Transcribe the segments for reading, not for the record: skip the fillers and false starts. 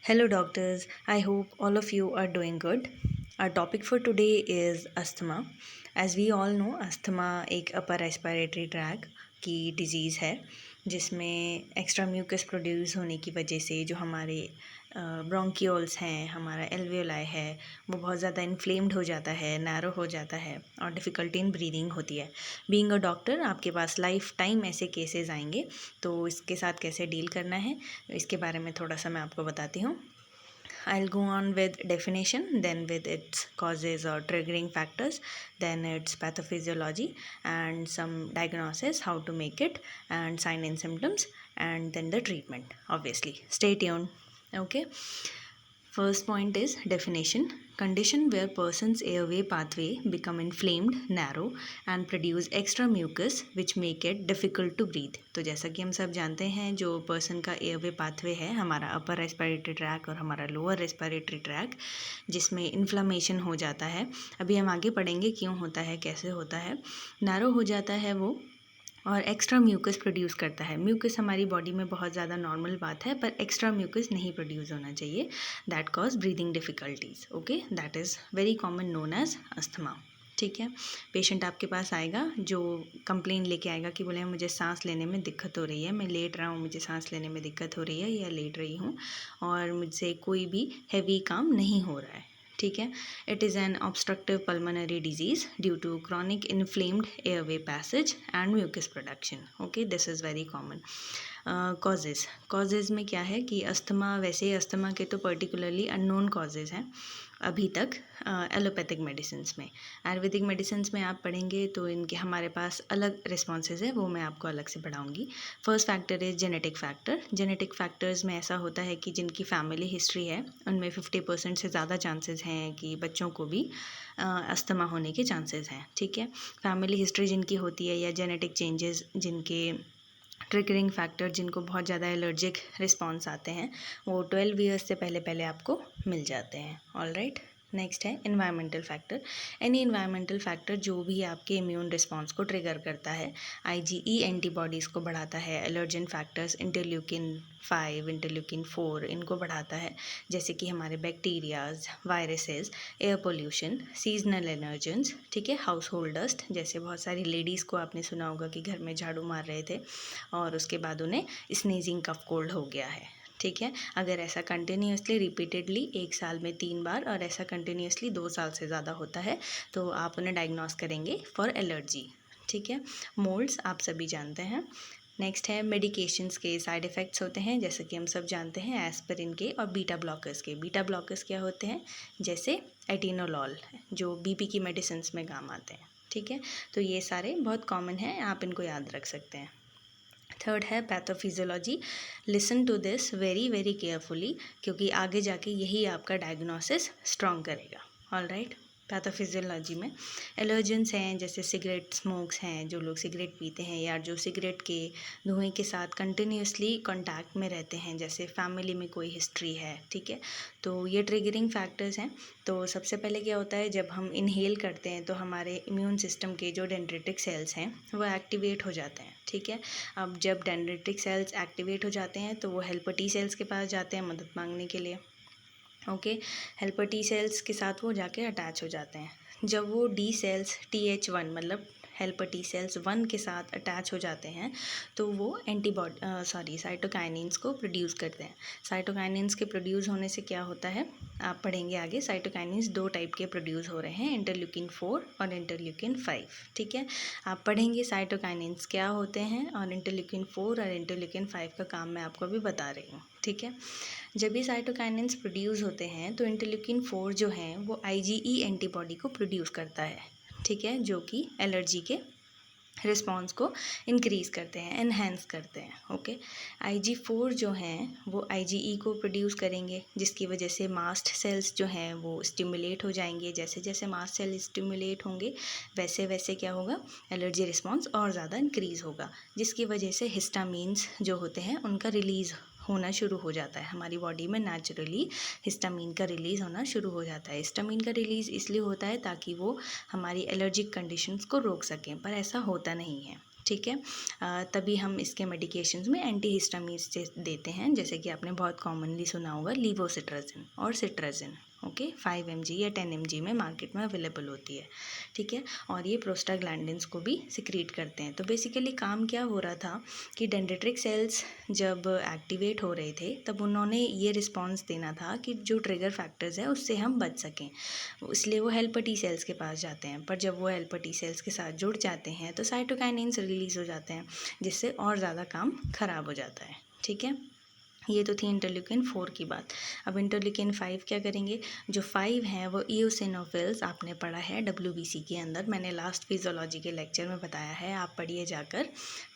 Hello, doctors. I hope all of you are doing good. Our topic for today is asthma. As we all know, asthma एक upper respiratory tract की disease है जिसमें extra mucus produce होने की वजह से जो हमारे ब्रोंकियोल्स हैं, हमारा एल्वियोलाई है, वो बहुत ज़्यादा इन्फ्लेम्ड हो जाता है, नैरो हो जाता है और डिफ़िकल्टी इन ब्रीदिंग होती है। बीइंग अ डॉक्टर आपके पास लाइफ टाइम ऐसे केसेस आएंगे, तो इसके साथ कैसे डील करना है इसके बारे में थोड़ा सा मैं आपको बताती हूँ। I'll go on with definition, then with its causes or triggering factors, then its pathophysiology and some diagnosis, how to make it, and sign and symptoms, and then the treatment. Obviously, stay tuned. Okay. First point is definition. Condition where person's airway pathway become inflamed, narrow and produce extra mucus which make it difficult to breathe. तो जैसा कि हम सब जानते हैं जो person का airway pathway है हमारा अपर रेस्पिरेटरी ट्रैक और हमारा लोअर रेस्पिरेटरी ट्रैक जिसमें इन्फ्लामेशन हो जाता है। अभी हम आगे पढ़ेंगे क्यों होता है, कैसे होता है। नैरो हो जाता है वो और एक्स्ट्रा म्यूकस प्रोड्यूस करता है। म्यूकस हमारी बॉडी में बहुत ज़्यादा नॉर्मल बात है, पर एक्स्ट्रा म्यूकस नहीं प्रोड्यूस होना चाहिए। That cause breathing difficulties. Okay, that is very common known as asthma. ठीक है, पेशेंट आपके पास आएगा जो कंप्लेन लेके आएगा कि बोले मुझे सांस लेने में दिक्कत हो रही है, मैं लेट रहा हूँ, मुझे सांस लेने में दिक्कत हो रही है या लेट रही हूँ और मुझसे कोई भी हैवी काम नहीं हो रहा है। ठीक है, it is an obstructive pulmonary disease due to chronic inflamed airway passage and mucus production. Okay, this is very common. Causes में क्या है कि अस्थमा, वैसे अस्थमा के तो पर्टिकुलरली अननोन कॉजेज़ हैं अभी तक एलोपैथिक मेडिसिन्स में। आयुर्वेदिक मेडिसिन्स में आप पढ़ेंगे तो इनके हमारे पास अलग रिस्पॉन्सेज है, वो मैं आपको अलग से पढ़ाऊँगी। First factor is genetic factor. Genetic factors में ऐसा होता है कि जिनकी फैमिली हिस्ट्री है उनमें 50% से ज़्यादा चांसेस हैं कि बच्चों को भी अस्थमा होने के चांसेस हैं। ठीक है, फैमिली हिस्ट्री जिनकी होती है या जेनेटिक चेंजेस जिनके ट्रिगरिंग फैक्टर जिनको बहुत ज़्यादा एलर्जिक रिस्पॉन्स आते हैं वो 12 ईयर्स से पहले पहले आपको मिल जाते हैं। ऑल राइट, नेक्स्ट है environmental factor. Any environmental factor जो भी आपके इम्यून रिस्पॉन्स को ट्रिगर करता है। IgE एंटीबॉडीज़ को बढ़ाता है। एलर्जन फैक्टर्स इंटरल्यूकिन 5, इंटरल्यूकिन 4 इनको बढ़ाता है, जैसे कि हमारे bacterias, viruses, air pollution, seasonal allergens. ठीक है, हाउस होल्ड डस्ट, जैसे बहुत सारी लेडीज़ को आपने सुना होगा कि घर में झाड़ू मार रहे थे और उसके बाद उन्हें स्नीजिंग कफ कोल्ड हो गया है। ठीक है, अगर ऐसा कंटिन्यूसली रिपीटेडली 1 साल में 3 बार और ऐसा कंटिन्यूसली 2 साल से ज़्यादा होता है तो आप उन्हें डायग्नोस करेंगे फॉर एलर्जी। ठीक है, मोल्ड्स आप सभी जानते हैं। नेक्स्ट है मेडिकेशंस के साइड इफ़ेक्ट्स होते हैं, जैसे कि हम सब जानते हैं एस्पिरिन के और बीटा ब्लॉकर्स के। बीटा ब्लॉकर्स क्या होते हैं, जैसे एटिनोलॉल जो बीपी की मेडिसिन्स में काम आते हैं। ठीक है, तो ये सारे बहुत कॉमन हैं, आप इनको याद रख सकते हैं। थर्ड है pathophysiology. Listen to this very very carefully क्योंकि आगे जाके यही आपका डायग्नोसिस स्ट्रॉन्ग करेगा। ऑल राइट, पैथोफिजियोलॉजी में एलर्जेंस हैं, जैसे सिगरेट स्मोक्स हैं, जो लोग सिगरेट पीते हैं या जो सिगरेट के धुएं के साथ कंटिन्यूसली कांटेक्ट में रहते हैं, जैसे फैमिली में कोई हिस्ट्री है। ठीक है, तो ये ट्रिगरिंग फैक्टर्स हैं। तो सबसे पहले क्या होता है, जब हम इनहेल करते हैं तो हमारे इम्यून सिस्टम के जो डेंड्रिटिक सेल्स हैं वो एक्टिवेट हो जाते हैं। ठीक है, अब जब डेंड्रिटिक सेल्स एक्टिवेट हो जाते हैं तो वो हेल्पर टी सेल्स के पास जाते हैं मदद मांगने के लिए। ओके, हेल्पर टी सेल्स के साथ वो जाके अटैच हो जाते हैं। जब वो डी सेल्स TH1 मतलब हेल्पर टी सेल्स 1 के साथ अटैच हो जाते हैं तो वो साइटोकाइनिन्स को प्रोड्यूस करते हैं। साइटोकाइनिन्स के प्रोड्यूस होने से क्या होता है, आप पढ़ेंगे आगे। साइटोकाइनिन्स 2 टाइप के प्रोड्यूस हो रहे हैं, इंटरल्यूकिन 4 और इंटरल्यूकिन 5। ठीक है, आप पढ़ेंगे साइटोकाइनिन्स क्या होते हैं और इंटरल्यूकिन 4 और इंटरल्यूकिन 5 का काम मैं आपको अभी बता रही हूँ। ठीक है, जब ये साइटोकाइनिन्स प्रोड्यूस होते हैं तो इंटरल्यूकिन 4 जो हैं वो IgE एंटीबॉडी को प्रोड्यूस करता है। ठीक है, जो कि एलर्जी के रिस्पॉन्स को इंक्रीज़ करते हैं, एनहेंस करते हैं। ओके, IG4 जो हैं वो IgE को प्रोड्यूस करेंगे, जिसकी वजह से मास्ट सेल्स जो हैं वो स्टिमुलेट हो जाएंगे। जैसे जैसे मास्ट सेल स्टिमुलेट होंगे वैसे वैसे क्या होगा, एलर्जी रिस्पॉन्स और ज़्यादा इंक्रीज़ होगा, जिसकी वजह से हिस्टामीन्स जो होते हैं उनका रिलीज़ होना शुरू हो जाता है। हमारी बॉडी में नेचुरली हिस्टामीन का रिलीज़ होना शुरू हो जाता है। हिस्टामीन का रिलीज़ इसलिए होता है ताकि वो हमारी एलर्जिक कंडीशंस को रोक सकें, पर ऐसा होता नहीं है। ठीक है। तभी हम इसके मेडिकेशंस में एंटीहिस्टामिन्स देते हैं, जैसे कि आपने बहुत कॉमनली सुना होगा लीवोसिट्राजिन और सिट्राजिन। ओके, 5 mg या 10 mg में मार्केट में अवेलेबल होती है। ठीक है, और ये प्रोस्टाग्लैंडिन्स को भी सिक्रीट करते हैं। तो बेसिकली काम क्या हो रहा था कि डेंड्रिटिक सेल्स जब एक्टिवेट हो रहे थे तब उन्होंने ये रिस्पॉन्स देना था कि जो ट्रिगर फैक्टर्स है उससे हम बच सकें, इसलिए वो हेल्पर टी सेल्स के पास जाते हैं। पर जब वो हेल्पर टी सेल्स के साथ जुड़ जाते हैं तो साइटोकाइनिन्स रिलीज़ हो जाते हैं, जिससे और ज़्यादा काम ख़राब हो जाता है। ठीक है, ये तो थी इंटरल्यूकिन 4 की बात। अब इंटरल्यूकिन 5 क्या करेंगे? जो 5 हैं वो ईओसिनोफिल्स आपने पढ़ा है डब्ल्यूबीसी के अंदर, मैंने लास्ट फिजियोलॉजी के लेक्चर में बताया है, आप पढ़िए जाकर।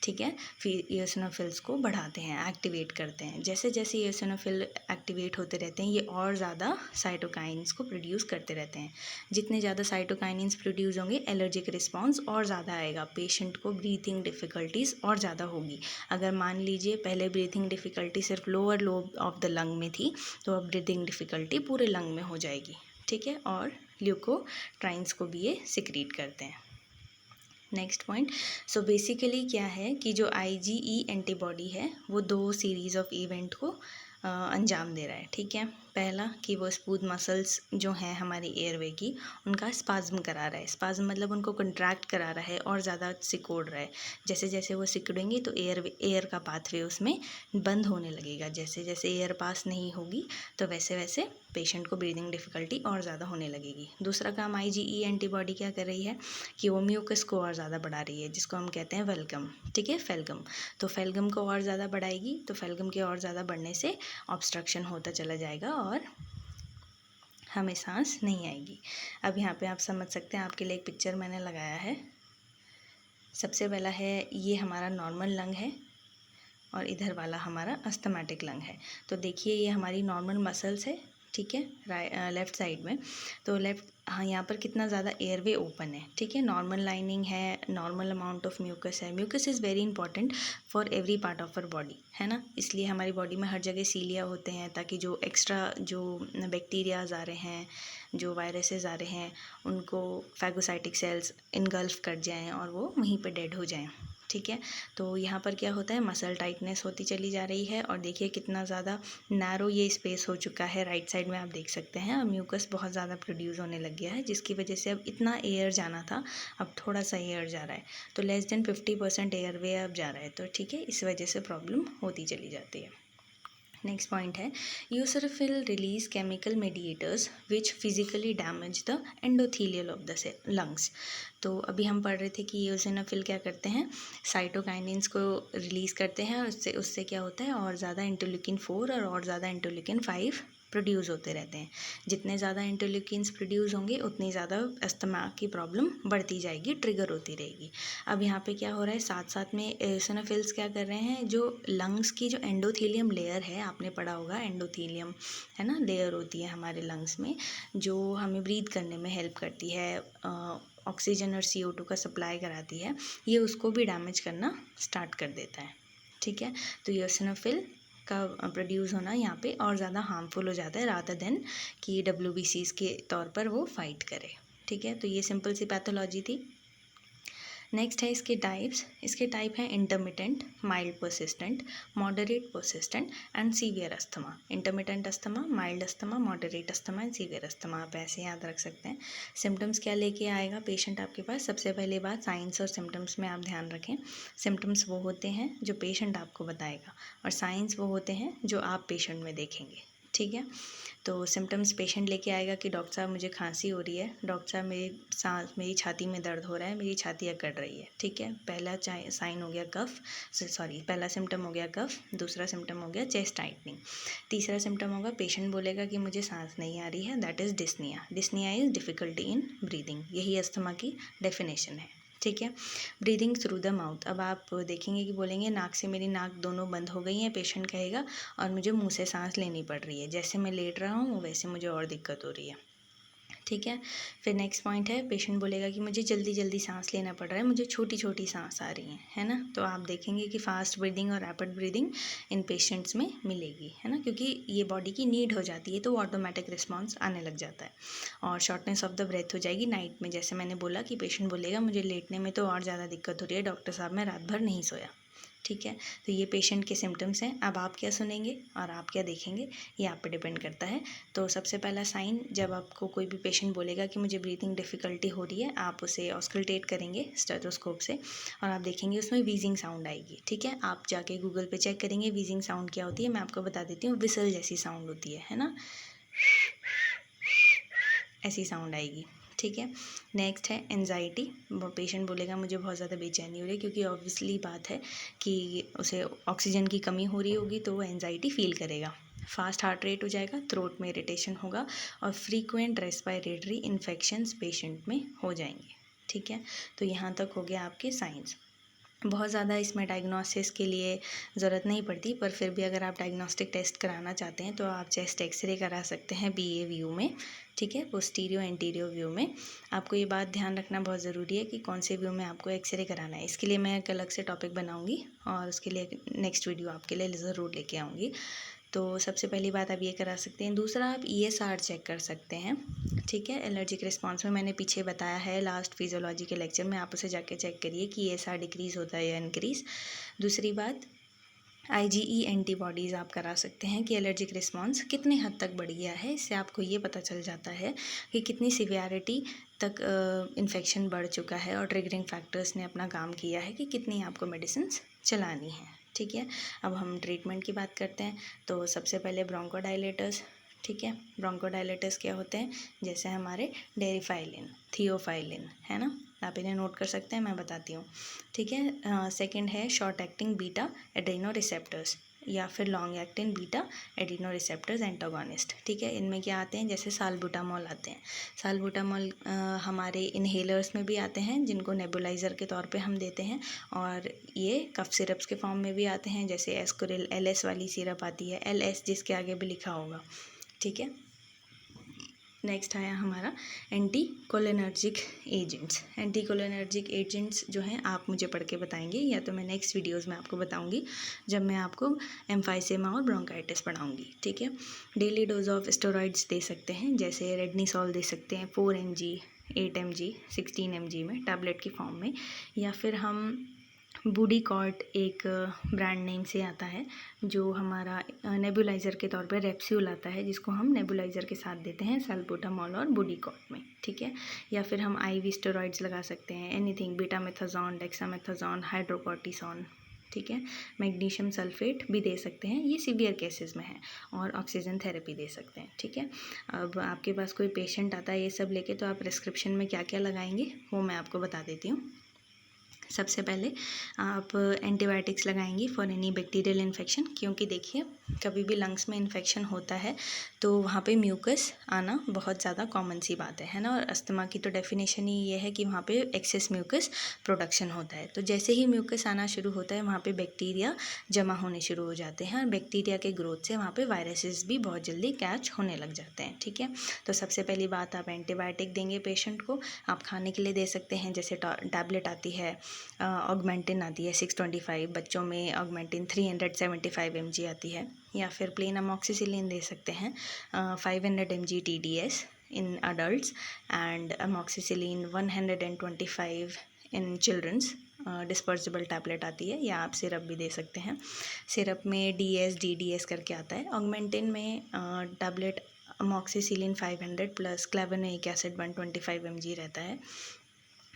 ठीक है, फिर ईओसिनोफिल्स को बढ़ाते हैं, एक्टिवेट करते हैं। जैसे जैसे ईओसिनोफिल एक्टिवेट होते रहते हैं ये और ज़्यादा साइटोकाइन्स को प्रोड्यूस करते रहते हैं। जितने ज़्यादा साइटोकाइनिन्स प्रोड्यूस होंगे एलर्जिक रिस्पॉन्स और ज़्यादा आएगा, पेशेंट को ब्रीथिंग डिफ़िकल्टीज़ और ज़्यादा होगी। अगर मान लीजिए पहले ब्रीथिंग डिफ़िकल्टी सिर्फ lower lobe of the lung में थी, तो अब ब्रीथिंग डिफ़िकल्टी पूरे लंग में हो जाएगी। ठीक है, और ल्यूकोट्राइन्स को भी ये सिक्रीट करते हैं। नेक्स्ट पॉइंट, सो बेसिकली क्या है कि जो IgE एंटीबॉडी है वो 2 सीरीज़ ऑफ इवेंट को अंजाम दे रहा है। ठीक है, पहला कि वो स्मूथ मसल्स जो हैं हमारी एयरवे की उनका स्पाज्म करा रहा है। स्पाज्म मतलब उनको कंट्रैक्ट करा रहा है और ज़्यादा सिकोड़ रहा है। जैसे जैसे वो सिकुड़ेंगे तो एयर का पाथवे उसमें बंद होने लगेगा। जैसे जैसे एयर पास नहीं होगी तो वैसे वैसे पेशेंट को ब्रीदिंग डिफ़िकल्टी और ज़्यादा होने लगेगी। दूसरा काम IgE एंटीबॉडी क्या कर रही है कि वो म्यूकस को और ज़्यादा बढ़ा रही है, जिसको हम कहते हैं वेलकम। ठीक है, फेलगम। तो फेलगम को और ज़्यादा बढ़ाएगी, तो फेलगम के और ज़्यादा बढ़ने से ऑब्स्ट्रक्शन होता चला जाएगा और हमें सांस नहीं आएगी। अब यहाँ पे आप समझ सकते हैं, आपके लिए एक पिक्चर मैंने लगाया है। सबसे पहला है ये हमारा नॉर्मल लंग है और इधर वाला हमारा अस्थमैटिक लंग है। तो देखिए ये हमारी नॉर्मल मसल्स है। ठीक है, लेफ़्ट साइड में। तो हाँ, यहाँ पर कितना ज़्यादा एयरवे ओपन है। ठीक है, नॉर्मल लाइनिंग है, नॉर्मल अमाउंट ऑफ म्यूकस है। Mucus is very important for every part of our body, है ना। इसलिए हमारी बॉडी में हर जगह सीलिया होते हैं, ताकि जो एक्स्ट्रा जो बैक्टीरियाज आ रहे हैं, जो वायरसेस आ रहे हैं, उनको फैगोसाइटिक सेल्स इनगल्फ कर जाएँ और वो वहीं पे डेड हो जाएँ। ठीक है, तो यहाँ पर क्या होता है, मसल टाइटनेस होती चली जा रही है और देखिए कितना ज़्यादा नैरो ये स्पेस हो चुका है। राइट साइड में आप देख सकते हैं अब म्यूकस बहुत ज़्यादा प्रोड्यूस होने लग गया है, जिसकी वजह से अब इतना एयर जाना था अब थोड़ा सा एयर जा रहा है। तो लेस देन 50% एयर वे अब जा रहा है। तो ठीक है, इस वजह से प्रॉब्लम होती चली जाती है। नेक्स्ट पॉइंट है, यूसरफिल release chemical mediators which physically damage the endothelial of the lungs. तो अभी हम पढ़ रहे थे कि यूसिनोफिल क्या करते हैं, साइटोकाइनिन्स को रिलीज़ करते हैं और उससे उससे क्या होता है और ज़्यादा इंटरल्यूकिन 4 और ज़्यादा इंटरल्यूकिन 5 प्रोड्यूस होते रहते हैं। जितने ज़्यादा इंटरल्यूकिन्स प्रोड्यूस होंगे उतनी ज़्यादा अस्थमा की प्रॉब्लम बढ़ती जाएगी, ट्रिगर होती रहेगी। अब यहाँ पे क्या हो रहा है, साथ साथ में एओसिनोफिल्स क्या कर रहे हैं, जो लंग्स की जो एंडोथीलियम लेयर है, आपने पढ़ा होगा एंडोथीलियम है ना, लेयर होती है हमारे लंग्स में जो हमें ब्रीथ करने में हेल्प करती है, ऑक्सीजन और CO2 का सप्लाई कराती है, ये उसको भी डैमेज करना स्टार्ट कर देता है। ठीक है, तो एओसिनोफिल का प्रोड्यूस होना यहाँ पे और ज़्यादा हार्मफुल हो जाता है रादर देन कि WBCs के तौर पर वो फाइट करे। ठीक है, तो ये सिंपल सी पैथोलॉजी थी। नेक्स्ट है इसके टाइप हैं intermittent, mild persistent, moderate persistent and severe asthma. Intermittent asthma, mild asthma, moderate asthma and severe asthma, आप ऐसे याद रख सकते हैं। सिम्टम्स क्या लेके आएगा पेशेंट आपके पास, सबसे पहले बात साइंस और सिम्टम्स में आप ध्यान रखें। सिम्टम्स वो होते हैं जो पेशेंट आपको बताएगा और साइंस वो होते हैं जो आप पेशेंट में देखेंगे। ठीक है, तो सिम्टम्स पेशेंट लेके आएगा कि डॉक्टर साहब मुझे खांसी हो रही है, डॉक्टर साहब मेरी छाती में दर्द हो रहा है, मेरी छाती अकड़ रही है। ठीक है, पहला साइन हो गया पहला सिम्टम हो गया कफ, दूसरा सिम्टम हो गया चेस्ट टाइटनिंग, तीसरा सिम्टम होगा पेशेंट बोलेगा कि मुझे सांस नहीं आ रही है, that is dyspnea. Dyspnea is difficulty in breathing, यही अस्थमा की डेफिनेशन है। ठीक है, ब्रीदिंग थ्रू द माउथ, अब आप देखेंगे कि बोलेंगे नाक से मेरी नाक दोनों बंद हो गई हैं, पेशेंट कहेगा, और मुझे मुंह से सांस लेनी पड़ रही है, जैसे मैं लेट रहा हूँ वैसे मुझे और दिक्कत हो रही है। ठीक है। फिर नेक्स्ट पॉइंट है, पेशेंट बोलेगा कि मुझे जल्दी जल्दी सांस लेना पड़ रहा है, मुझे छोटी छोटी सांस आ रही है ना। तो आप देखेंगे कि फास्ट ब्रीदिंग और रैपिड ब्रीदिंग इन पेशेंट्स में मिलेगी, है ना, क्योंकि ये बॉडी की नीड हो जाती है, तो ऑटोमेटिक रिस्पॉन्स आने लग जाता है। और शॉर्टनेस ऑफ द ब्रेथ हो जाएगी नाइट में, जैसे मैंने बोला कि पेशेंट बोलेगा मुझे लेटने में तो और ज़्यादा दिक्कत हो रही है डॉक्टर साहब, मैं रात भर नहीं सोया। ठीक है, तो ये पेशेंट के सिम्टम्स हैं। अब आप क्या सुनेंगे और आप क्या देखेंगे, ये आप पे डिपेंड करता है। तो सबसे पहला साइन, जब आपको कोई भी पेशेंट बोलेगा कि मुझे ब्रीथिंग डिफ़िकल्टी हो रही है, आप उसे ऑस्कल्टेट करेंगे स्टेथोस्कोप से और आप देखेंगे उसमें वीजिंग साउंड आएगी। ठीक है, आप जाके गूगल पे चेक करेंगे वीजिंग साउंड क्या होती है, मैं आपको बता देती हूँ, विसल जैसी साउंड होती है ना, ऐसी साउंड आएगी। ठीक है, नेक्स्ट है एंजाइटी। पेशेंट बोलेगा मुझे बहुत ज़्यादा बेचैनी हो रही है, क्योंकि ऑब्वियसली बात है कि उसे ऑक्सीजन की कमी हो रही होगी, तो वो एंजाइटी फील करेगा। फास्ट हार्ट रेट हो जाएगा, थ्रोट में इरिटेशन होगा और फ्रीक्वेंट रेस्पिरेटरी इन्फेक्शंस पेशेंट में हो जाएंगे। ठीक है, तो यहाँ तक हो गया आपके साइंस। बहुत ज़्यादा इसमें डायग्नोसिस के लिए ज़रूरत नहीं पड़ती, पर फिर भी अगर आप डायग्नोस्टिक टेस्ट कराना चाहते हैं तो आप चेस्ट एक्सरे करा सकते हैं BA व्यू में। ठीक है, पोस्टीरियो एंटीरियो व्यू में। आपको ये बात ध्यान रखना बहुत ज़रूरी है कि कौन से व्यू में आपको एक्सरे कराना है। इसके लिए मैं एक अलग से टॉपिक बनाऊँगी और उसके लिए नेक्स्ट वीडियो आपके लिए ज़रूर लेके आऊँगी। तो सबसे पहली बात आप ये करा सकते हैं। दूसरा, आप ESR चेक कर सकते हैं। ठीक है, एलर्जिक रिस्पॉन्स में मैंने पीछे बताया है लास्ट फिजियोलॉजी के लेक्चर में, आप उसे जाके चेक करिए कि ESR डिक्रीज़ होता है या इंक्रीज़। दूसरी बात, IgE एंटीबॉडीज़ आप करा सकते हैं कि एलर्जिक रिस्पॉन्स कितने हद तक बढ़ गया है। इससे आपको ये पता चल जाता है कि कितनी सिवियरिटी तक इन्फेक्शन बढ़ चुका है और ट्रिगरिंग फैक्टर्स ने अपना काम किया है कि कितनी आपको मेडिसिन्स चलानी है। ठीक है, अब हम ट्रीटमेंट की बात करते हैं। तो सबसे पहले ब्रोंकोडायलेटर्स। ठीक है, ब्रोंकोडायलेटर्स क्या होते हैं, जैसे हमारे डेरिफाइलिन, थियोफाइलिन, है ना, आप इन्हें नोट कर सकते हैं, मैं बताती हूँ। ठीक है, सेकंड है short acting beta Adreno receptors या फिर long acting beta Adreno receptors antagonist. ठीक है, इनमें क्या आते हैं, जैसे साल्बुटामॉल आते हैं। साल्बुटामॉल हमारे इन्हेलर्स में भी आते हैं, जिनको नेबुलाइज़र के तौर पे हम देते हैं, और ये कफ सिरप्स के फॉर्म में भी आते हैं, जैसे एस्कुरिल LS वाली सिरप आती है, LS जिसके आगे भी लिखा होगा। ठीक है, नेक्स्ट आया हमारा anti cholinergic agents. Anti cholinergic agents जो हैं आप मुझे पढ़ के बताएंगे, या तो मैं नेक्स्ट वीडियोस में आपको बताऊंगी जब मैं आपको एम्फाइसेमा और ब्रोंकाइटिस पढ़ाऊंगी। ठीक है, डेली डोज ऑफ स्टेरॉइड्स दे सकते हैं, जैसे रेडनीसॉल दे सकते हैं 4 mg, 8 mg, 16 mg में टैबलेट की फॉर्म में, या फिर हम बूडीकॉर्ट एक ब्रांड नेम से आता है, जो हमारा नेबुलाइज़र के तौर पे रेप्स्यूल आता है, जिसको हम नेबुलाइज़र के साथ देते हैं सल्बुटामॉल और बूडीकॉर्ट में। ठीक है, या फिर हम IV स्टेरॉइड्स लगा सकते हैं, एनीथिंग, बीटामेथाजोन, डेक्सामेथाजोन, हाइड्रोकॉर्टिसोन। ठीक है, मैग्नीशियम सल्फेट भी दे सकते हैं, ये सीवियर केसेस में है, और ऑक्सीजन थेरेपी दे सकते हैं। ठीक है, अब आपके पास कोई पेशेंट आता है ये सब लेके, तो आप प्रिस्क्रिप्शन में क्या क्या लगाएंगे वो मैं आपको बता देती हूँ। सबसे पहले आप एंटीबायोटिक्स लगाएंगी फॉर एनी बैक्टीरियल इन्फेक्शन, क्योंकि देखिए कभी भी लंग्स में इन्फेक्शन होता है तो वहाँ पे म्यूकस आना बहुत ज़्यादा कॉमन सी बात है ना, और अस्थमा की तो डेफिनेशन ही ये है कि वहाँ पे एक्सेस म्यूकस प्रोडक्शन होता है। तो जैसे ही म्यूकस आना शुरू होता है वहाँ पे बैक्टीरिया जमा होने शुरू हो जाते हैं, और बैक्टीरिया के ग्रोथ से वहाँ पे वायरसेस भी बहुत जल्दी कैच होने लग जाते हैं। ठीक है, तो सबसे पहली बात, आप एंटीबायोटिक देंगे पेशेंट को। आप खाने के लिए दे सकते हैं, जैसे टैबलेट आती है ऑगमेंटिन आती है 625, बच्चों में ऑगमेंटिन 375 mg आती है, या फिर प्लेन अमॉक्सिसिलिन दे सकते हैं 500 mg TDS in adults, and amoxicillin 125 in childrens. Dispersible tablet आती है, या आप सिरप भी दे सकते हैं। सिरप में DS DDS करके आता है। ऑगमेंटिन में tablet amoxicillin 500 plus clavulanic acid 125 mg रहता है,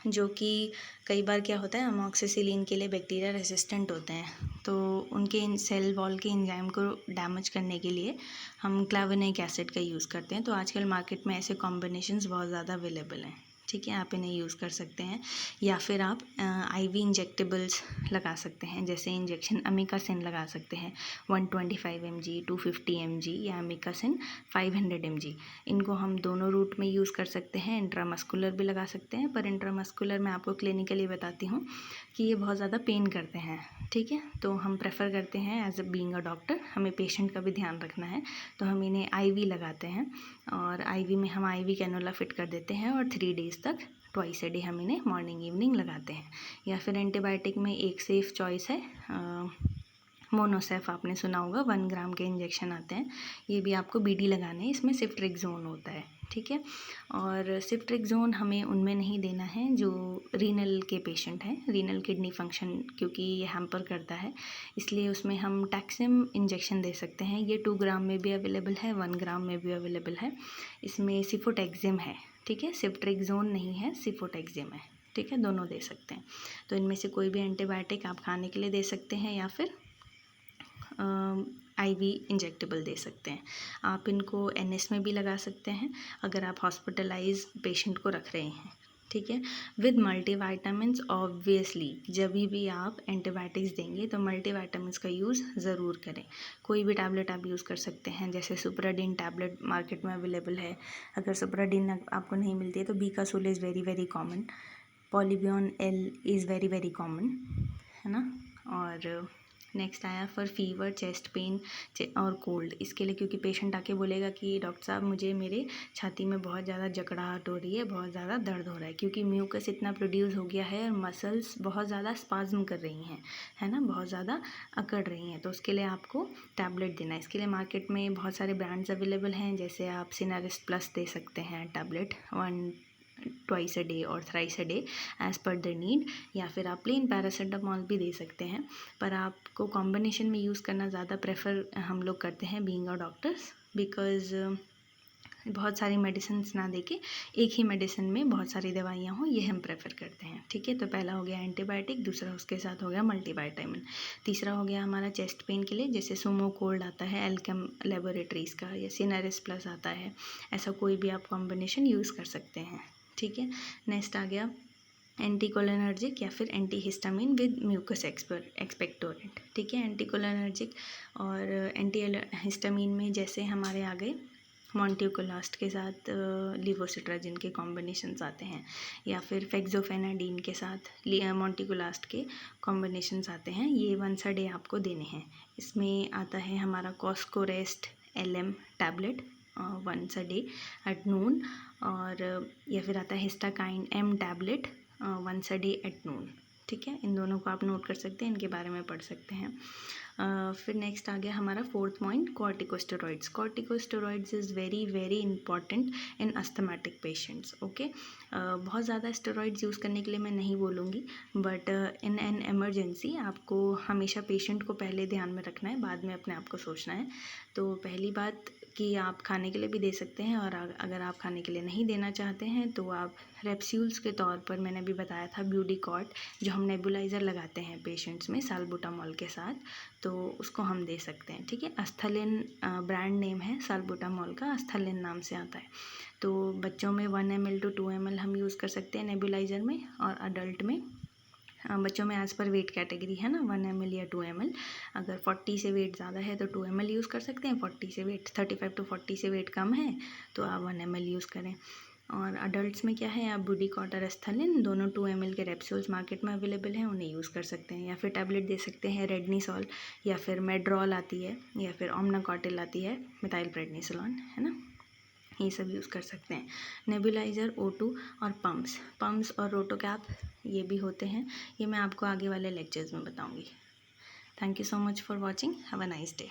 जो कि कई बार क्या होता है, अमॉक्सिसिलिन के लिए बैक्टीरिया रेसिस्टेंट होते हैं, तो उनके सेल वॉल के एंजाइम को डैमेज करने के लिए हम क्लेवेनोइक एसिड का यूज़ करते हैं। तो आजकल मार्केट में ऐसे कॉम्बिनेशंस बहुत ज़्यादा अवेलेबल हैं। ठीक ठीक है, आप इन्हें यूज़ कर सकते हैं। या फिर आप आईवी इंजेक्टेबल्स लगा सकते हैं, जैसे इंजेक्शन अमिकासिन लगा सकते हैं 125 mg, 250 mg या अमिकासिन 500 mg। इनको हम दोनों रूट में यूज़ कर सकते हैं। इंट्रामस्कुलर भी लगा सकते हैं, पर इंट्रामस्कुलर मैं आपको क्लिनिकली बताती हूँ कि ये बहुत ज़्यादा पेन करते हैं, ठीक है। तो हम प्रेफर करते हैं as a being a doctor, हमें पेशेंट का भी ध्यान रखना है, तो हम इन्हें आईवी लगाते हैं। और आईवी में हम आईवी कैनोला फिट कर देते हैं और 3 डेज़ तक ट्वाइस अ डे हम इन्हें मॉर्निंग इवनिंग लगाते हैं। या फिर एंटीबायोटिक में एक सेफ़ चॉइस है मोनोसेफ, आपने सुना होगा, 1 ग्राम के इंजेक्शन आते हैं, ये भी आपको बीडी लगाने हैं। इसमें सिफ्ट्रिक्सोन होता है, ठीक है। और सिफ्ट्रिक्सोन हमें उनमें नहीं देना है जो रीनल के पेशेंट हैं, रीनल किडनी फंक्शन, क्योंकि ये हैम्पर करता है, इसलिए उसमें हम टैक्सिम इंजेक्शन दे सकते हैं। ये 2 ग्राम में भी अवेलेबल है, 1 ग्राम में भी अवेलेबल है। इसमें सिफोटैक्सिम है, ठीक है, सिफ्ट्रिक्सोन नहीं है, सिफोटैक्सिम है, ठीक है, दोनों दे सकते हैं। तो इनमें से कोई भी एंटीबायोटिक आप खाने के लिए दे सकते हैं या फिर आईवी इंजेक्टेबल दे सकते हैं। आप इनको एनएस में भी लगा सकते हैं अगर आप हॉस्पिटलाइज पेशेंट को रख रहे हैं, ठीक है। विद मल्टीविटामिन्स ऑब्वियसली जब भी आप एंटीबायोटिक्स देंगे तो मल्टीविटामिन्स का यूज़ ज़रूर करें। कोई भी टैबलेट आप यूज़ कर सकते हैं, जैसे सुप्राडीन टैबलेट मार्केट में अवेलेबल है। अगर सुप्राडीन आपको नहीं मिलती है तो Becosules is very very common, Polybion L is very very common, है ना। और नेक्स्ट आया फॉर फीवर, चेस्ट पेन और कोल्ड, इसके लिए क्योंकि पेशेंट आके बोलेगा कि डॉक्टर साहब मुझे मेरे छाती में बहुत ज़्यादा जकड़ाहट हो रही है, बहुत ज़्यादा दर्द हो रहा है, क्योंकि म्यूकस इतना प्रोड्यूस हो गया है और मसल्स बहुत ज़्यादा स्पाज्म कर रही हैं, है ना, बहुत ज़्यादा अकड़ रही हैं, तो उसके लिए आपको टैबलेट देना है। इसके लिए मार्केट में बहुत सारे ब्रांड्स अवेलेबल हैं, जैसे आप सिनारिस्ट प्लस दे सकते हैं टैबलेट 1 ट्वाइस अ डे और thrice a day as per the need, या फिर आप प्लेन पैरासीटामॉल भी दे सकते हैं। पर आपको कॉम्बिनेशन में यूज़ करना ज़्यादा प्रेफर हम लोग करते हैं बीइंग अ डॉक्टर्स, बिकॉज़ बहुत सारी मेडिसिन्स ना देके एक ही मेडिसिन में बहुत सारी दवाइयाँ हों, ये हम प्रेफर करते हैं, ठीक है। तो पहला हो गया एंटीबायोटिक, दूसरा उसके साथ हो गया मल्टीविटामिन, तीसरा हो गया हमारा चेस्ट पेन के लिए जैसे सुमो कोल्ड आता है एल्केम लेबोरेटरीज़ का, या सिनारिस प्लस आता है, ऐसा कोई भी आप कॉम्बिनेशन यूज़ कर सकते हैं, ठीक है। नेक्स्ट आ गया एंटीकोलिनर्जिक या फिर एंटीहिस्टामिन विद म्यूकस एक्सपेक्टोरेंट, ठीक है। एंटीकोलिनर्जिक और एंटीहिस्टामिन में जैसे हमारे आ गए मॉन्टिकोलास्ट के साथ लिवोसिट्राजिन के कॉम्बिनेशंस आते हैं, या फिर फेक्सोफेनाडीन के साथ मॉन्टिकोलास्ट के कॉम्बिनेशंस आते हैं। ये 1 डे आपको देने हैं। इसमें आता है हमारा कॉस्कोरेस्ट LM tablet 1 day at noon, और या फिर आता है हिस्टाकाइन M tablet 1 day at noon, ठीक है। इन दोनों को आप नोट कर सकते हैं, इनके बारे में पढ़ सकते हैं। फिर नेक्स्ट आ गया हमारा 4th point corticosteroids. Corticosteroids is very very important in asthmatic patients, okay. बहुत ज़्यादा स्टेरॉइड्स यूज़ करने के लिए मैं नहीं बोलूँगी, बट इन एन एमरजेंसी आपको हमेशा पेशेंट को पहले ध्यान में रखना है, बाद में अपने आप को सोचना है। तो पहली बात कि आप खाने के लिए भी दे सकते हैं, और अगर आप खाने के लिए नहीं देना चाहते हैं तो आप रेप्स्यूल्स के तौर पर, मैंने अभी बताया था ब्यूडीकॉट, जो हम नेबुलाइज़र लगाते हैं पेशेंट्स में साल्बुटामॉल के साथ, तो उसको हम दे सकते हैं, ठीक है। अस्थलिन ब्रांड नेम है साल्बुटामॉल का, अस्थलिन नाम से आता है। तो बच्चों में 1 ml to 2 ml हम यूज़ कर सकते हैं नेबुलाइज़र में, और अडल्ट में बच्चों में एज़ पर वेट कैटेगरी है ना 1 ml या 2 ml। अगर 40 से वेट ज़्यादा है तो 2 ml यूज़ कर सकते हैं, 35 to 40 से वेट कम है तो आप 1 ml यूज़ करें। और अडल्ट्स में क्या है, आप ब्यूडीकॉट और एस्थलिन दोनों 2 ml के रेप्सूल्स मार्केट में अवेलेबल हैं, उन्हें यूज़ कर सकते हैं। या फिर टैबलेट दे सकते हैं रेडनीसॉल, या फिर मेड्रॉल आती है, या फिर ओमनाकॉटिल आती है, मिथाइल प्रेडनिसोलोन, है ना, ये सब यूज़ कर सकते हैं। नेबुलाइज़र, O2 और पम्प्स और रोटोकैप ये भी होते हैं, ये मैं आपको आगे वाले लेक्चर्स में बताऊँगी। Thank you so much for watching, have a nice day.